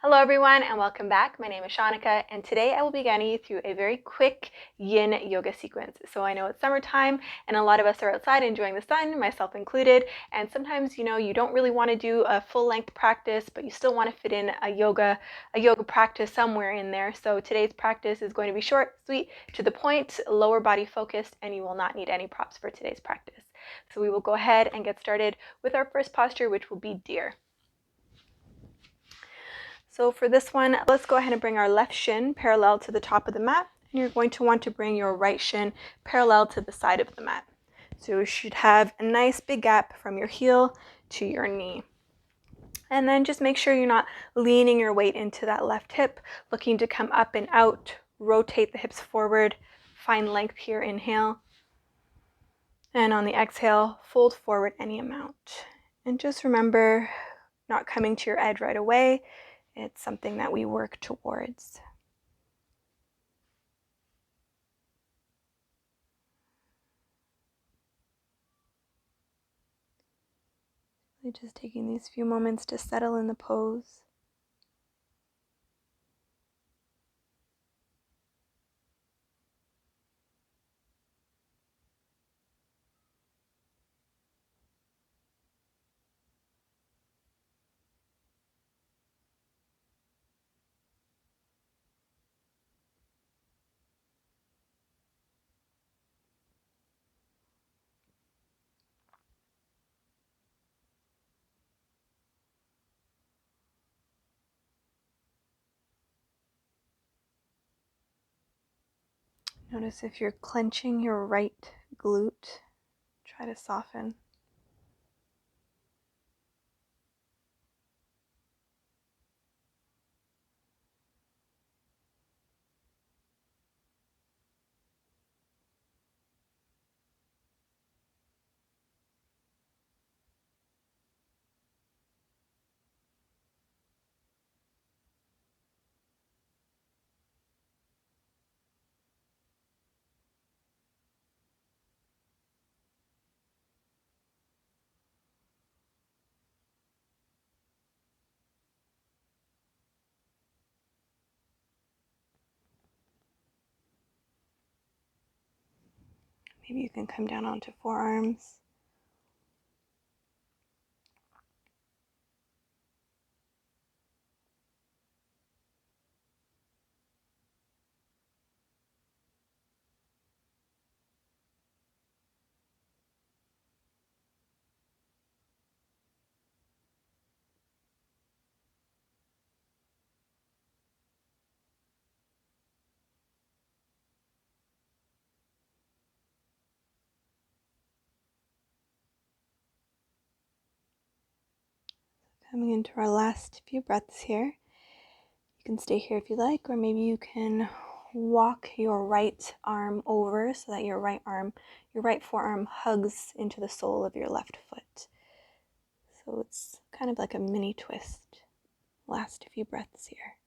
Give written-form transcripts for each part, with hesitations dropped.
Hello everyone and welcome back. My name is Shaunneka and today I will be guiding you through a very quick Yin Yoga sequence. So I know it's summertime and a lot of us are outside enjoying the sun, myself included, and sometimes you don't really want to do a full-length practice, but you still want to fit in a yoga practice somewhere in there. So today's practice is going to be short, sweet, to the point, lower body focused, and you will not need any props for today's practice. So we will go ahead and get started with our first posture, which will be deer. So for this one, let's go ahead and bring our left shin parallel to the top of the mat. And you're going to want to bring your right shin parallel to the side of the mat. So you should have a nice big gap from your heel to your knee. And then just make sure you're not leaning your weight into that left hip, looking to come up and out, rotate the hips forward, find length here, inhale. And on the exhale, fold forward any amount. And just remember, not coming to your edge right away. It's something that we work towards. Just taking these few moments to settle in the pose. Notice if you're clenching your right glute, try to soften. Maybe you can come down onto forearms. Coming into our last few breaths here. You can stay here if you like, or maybe you can walk your right arm over so that your right forearm hugs into the sole of your left foot. So it's kind of like a mini twist. Last few breaths here.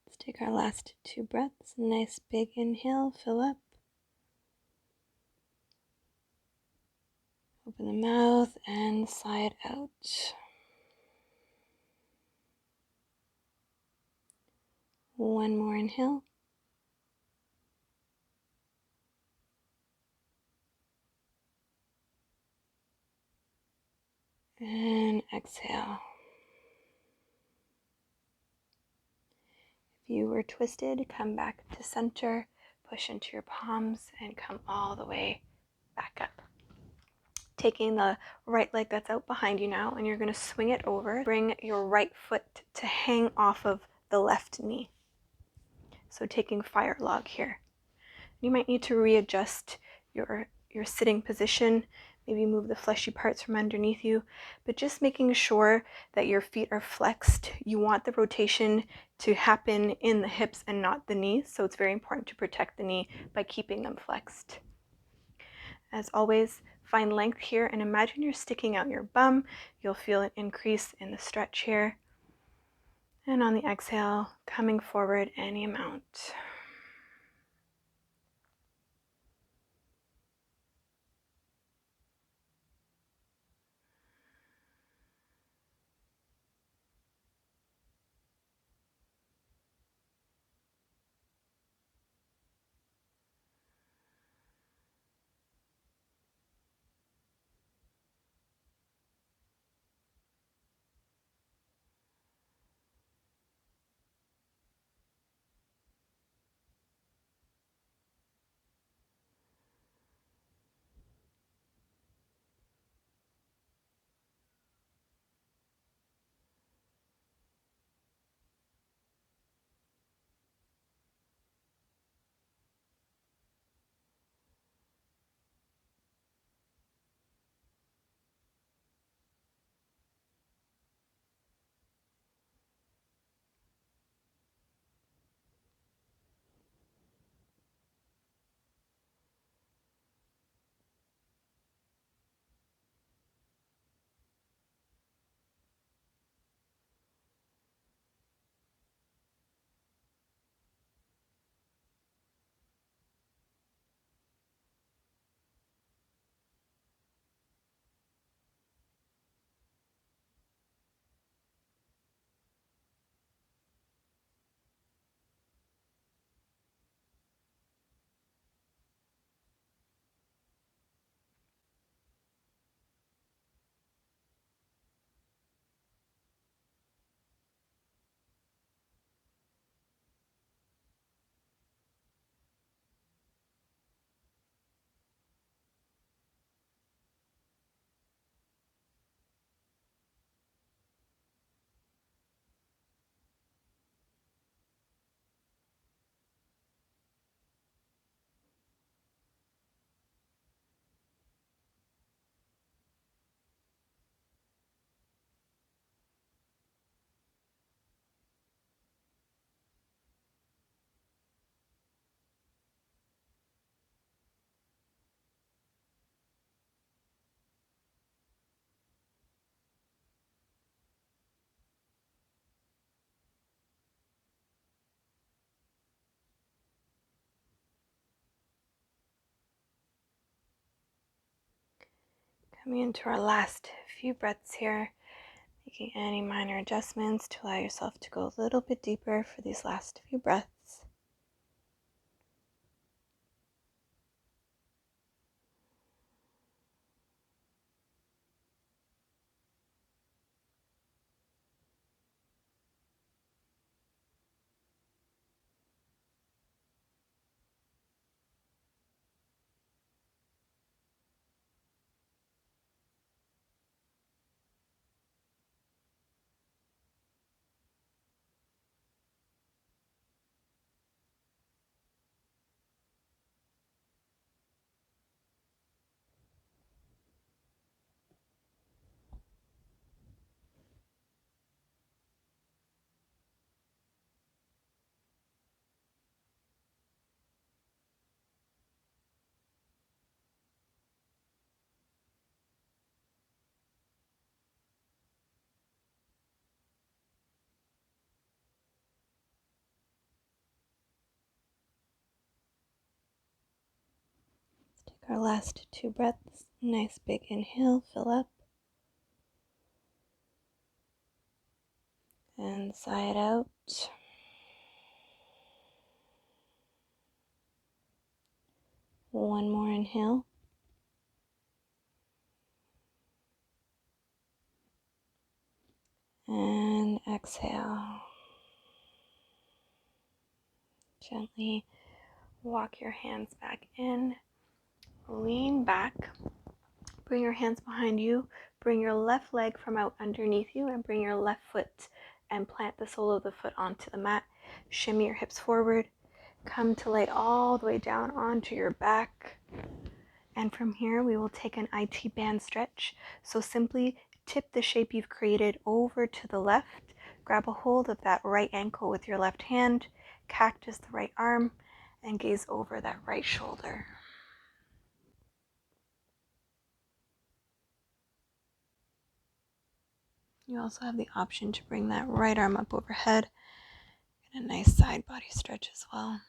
Let's take our last two breaths. Nice big inhale, fill up. Open the mouth and sigh it out. One more inhale. And exhale. If you were twisted, come back to center, push into your palms, and come all the way back up. Taking the right leg that's out behind you now, and you're going to swing it over. Bring your right foot to hang off of the left knee. So taking fire log here. You might need to readjust your sitting position, maybe move the fleshy parts from underneath you, but just making sure that your feet are flexed. You want the rotation to happen in the hips and not the knees, so it's very important to protect the knee by keeping them flexed. As always, find length here and imagine you're sticking out your bum. You'll feel an increase in the stretch here. And on the exhale, coming forward any amount. Coming into our last few breaths here, making any minor adjustments to allow yourself to go a little bit deeper for these last few breaths. Let's take our last two breaths. Nice big inhale, fill up. And sigh it out. One more inhale. And exhale. Gently walk your hands back in. Lean back. Bring your hands behind you. Bring your left leg from out underneath you and bring your left foot and plant the sole of the foot onto the mat. Shimmy your hips forward. Come to lay all the way down onto your back. And from here, we will take an IT band stretch. So simply tip the shape you've created over to the left. Grab a hold of that right ankle with your left hand. Cactus the right arm and gaze over that right shoulder. You also have the option to bring that right arm up overhead. Get a nice side body stretch as well.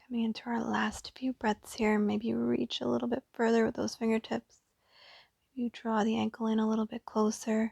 Coming into our last few breaths here, maybe you reach a little bit further with those fingertips. Maybe you draw the ankle in a little bit closer.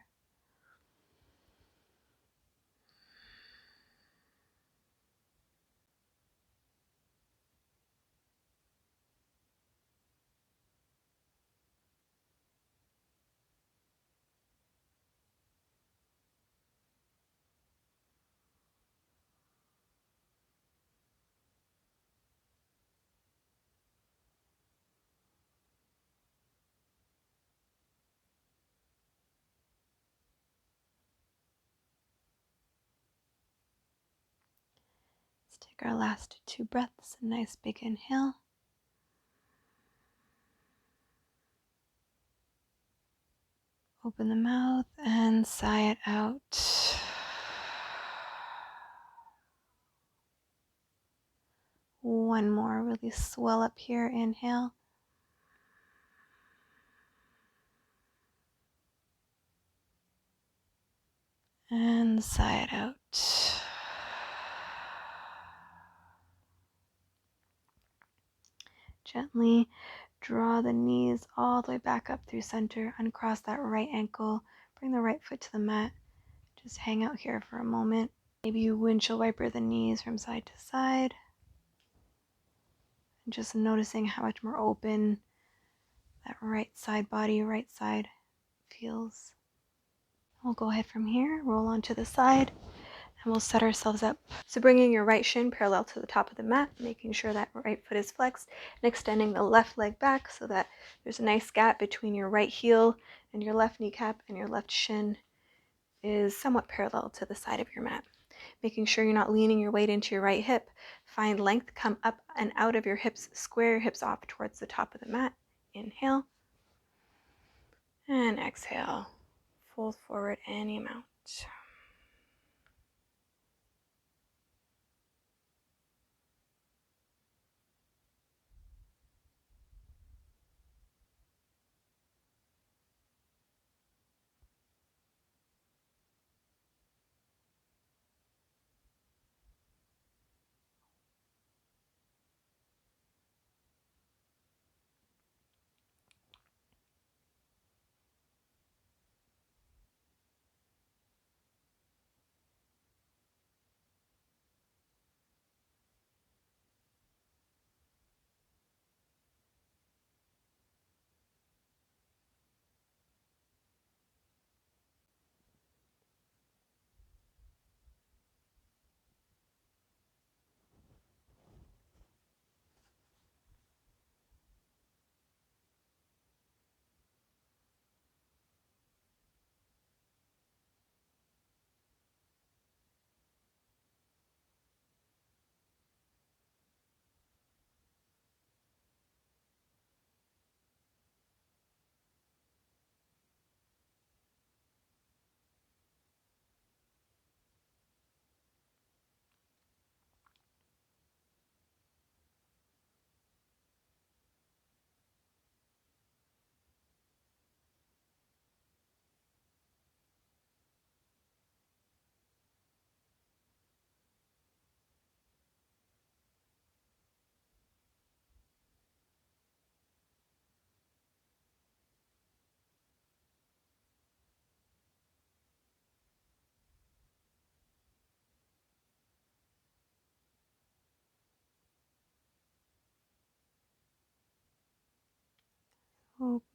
Let's take our last 2 breaths. A nice big inhale. Open the mouth and sigh it out. One more. Really swell up here. Inhale. And sigh it out. Gently draw the knees all the way back up through center. Uncross that right ankle. Bring the right foot to the mat. Just hang out here for a moment. Maybe you windshield wiper the knees from side to side. And just noticing how much more open that right side body, right side feels. We'll go ahead from here, roll onto the side, and we'll set ourselves up. So bringing your right shin parallel to the top of the mat, making sure that right foot is flexed, and extending the left leg back so that there's a nice gap between your right heel and your left kneecap, and your left shin is somewhat parallel to the side of your mat. Making sure you're not leaning your weight into your right hip. Find length, come up and out of your hips, square your hips off towards the top of the mat. Inhale, and exhale. Fold forward any amount.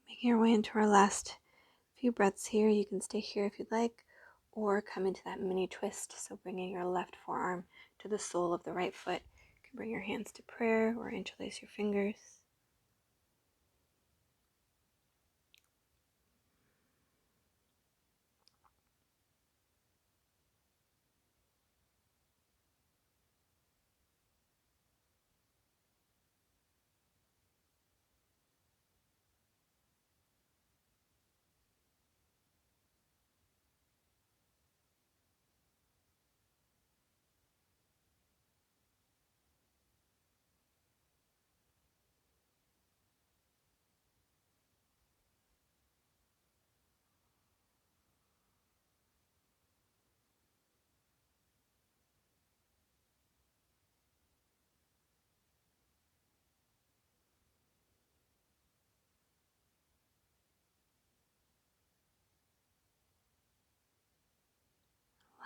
Making our way into our last few breaths here. You can stay here if you'd like, or come into that mini twist. So bringing your left forearm to the sole of the right foot. You can bring your hands to prayer or interlace your fingers.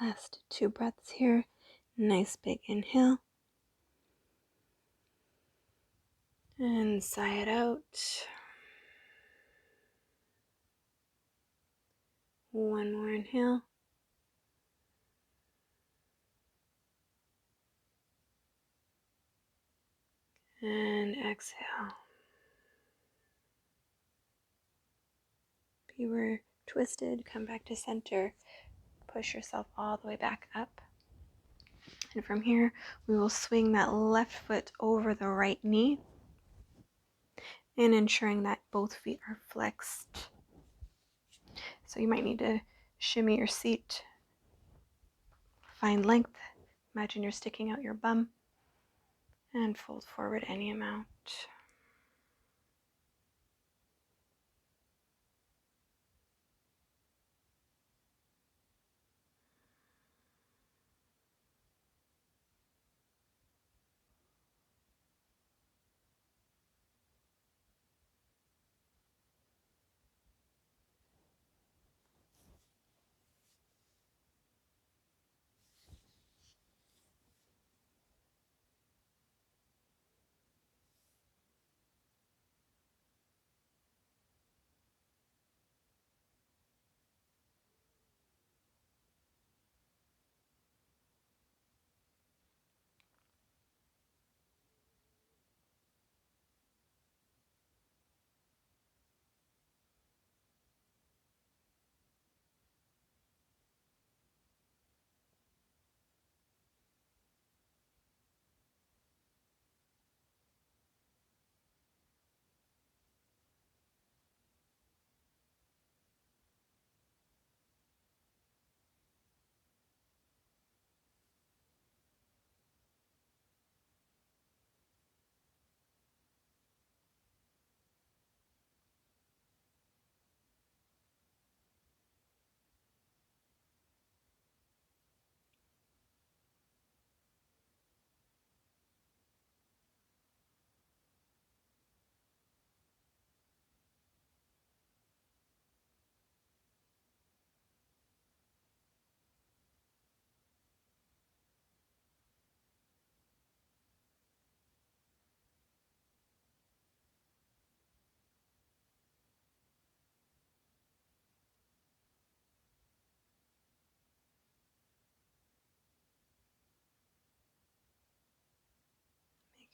Last 2 breaths here. Nice big inhale. And sigh it out. One more inhale. And exhale. If you were twisted, come back to center. Push yourself all the way back up. And from here, we will swing that left foot over the right knee, and ensuring that both feet are flexed. So you might need to shimmy your seat, find length. Imagine you're sticking out your bum, and fold forward any amount.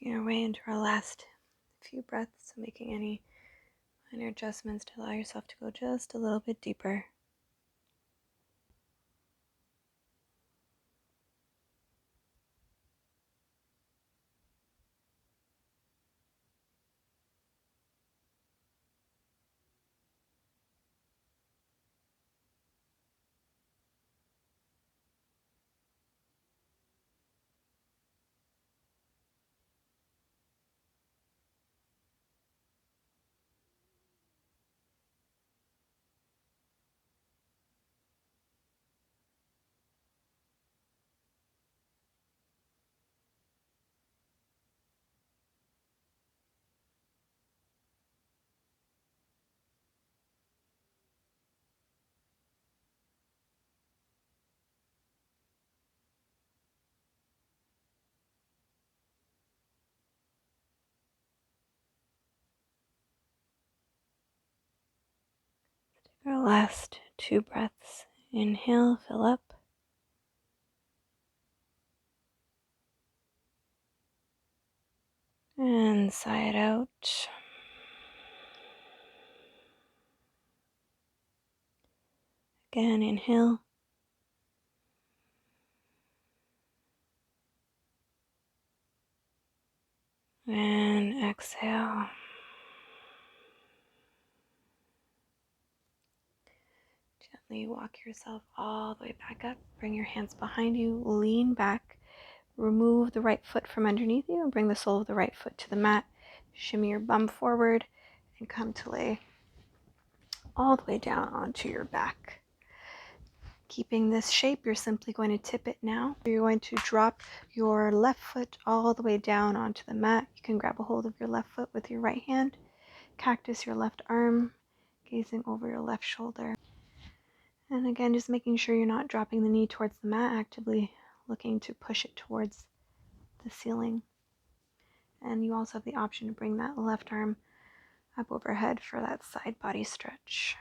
Working our way into our last few breaths, so making any minor adjustments to allow yourself to go just a little bit deeper. Our last 2 breaths. Inhale, fill up. And sigh it out. Again, inhale. And exhale. Gently walk yourself all the way back up. Bring your hands behind you. Lean back. Remove the right foot from underneath you and bring the sole of the right foot to the mat. Shimmy your bum forward and come to lay all the way down onto your back. Keeping this shape, you're simply going to tip it now. You're going to drop your left foot all the way down onto the mat. You can grab a hold of your left foot with your right hand. Cactus your left arm, gazing over your left shoulder. And again, just making sure you're not dropping the knee towards the mat, actively looking to push it towards the ceiling. And you also have the option to bring that left arm up overhead for that side body stretch.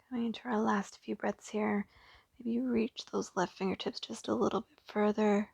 Coming into our last few breaths here, maybe reach those left fingertips just a little bit further.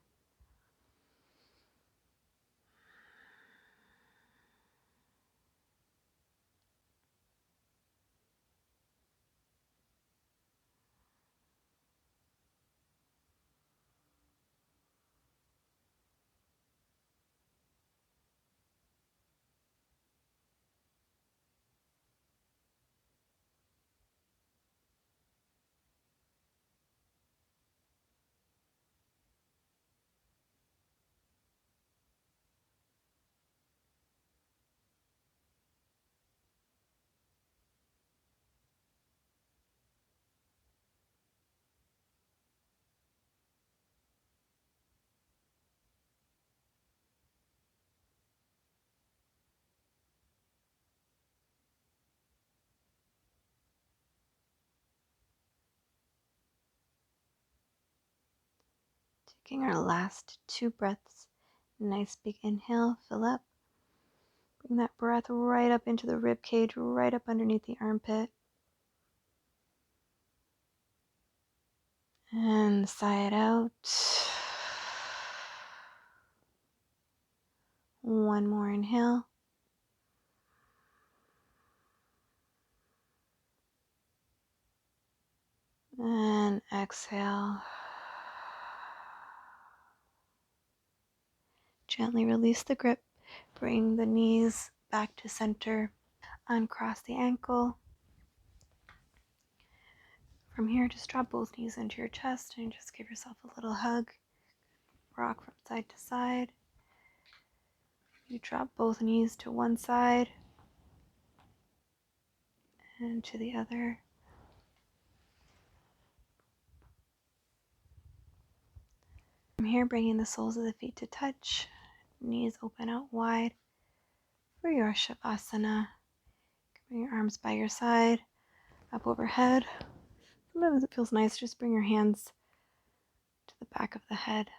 taking our last 2 breaths. Nice big inhale, fill up. Bring that breath right up into the rib cage, right up underneath the armpit. And sigh it out. One more inhale. And exhale. Gently release the grip. Bring the knees back to center. Uncross the ankle. From here, just drop both knees into your chest and just give yourself a little hug. Rock from side to side. You drop both knees to one side and to the other. From here, bringing the soles of the feet to touch. Knees open out wide for your Savasana. Bring your arms by your side, up overhead. Sometimes it feels nice, just bring your hands to the back of the head.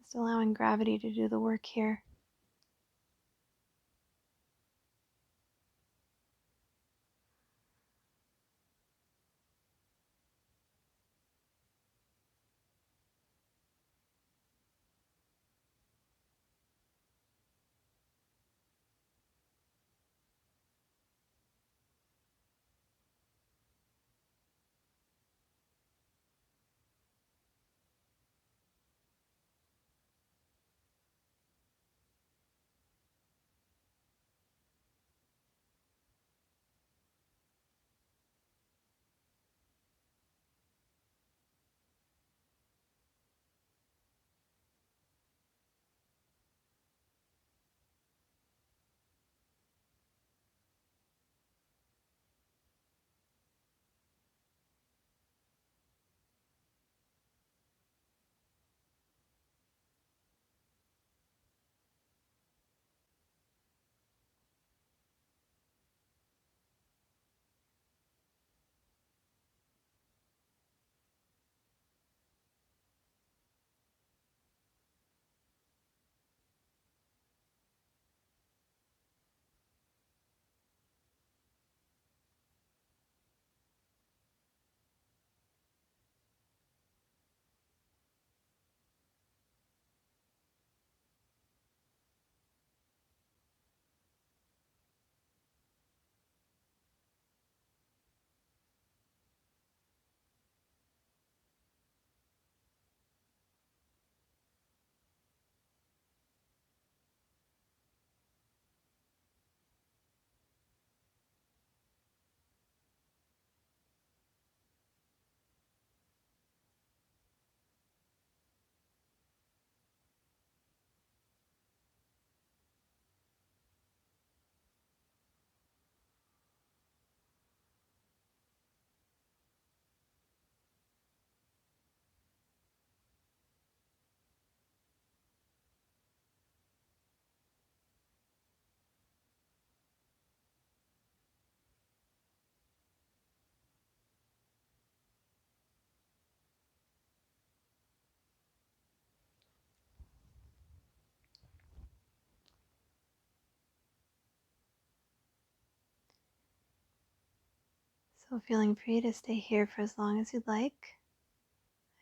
Just allowing gravity to do the work here. So feeling free to stay here for as long as you'd like.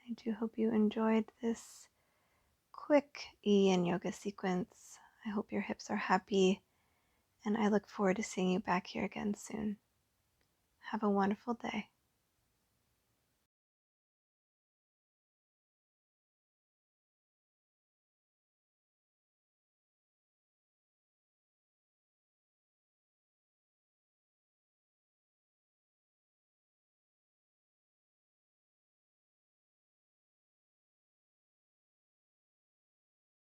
I do hope you enjoyed this quick Yin Yoga sequence. I hope your hips are happy, and I look forward to seeing you back here again soon. Have a wonderful day.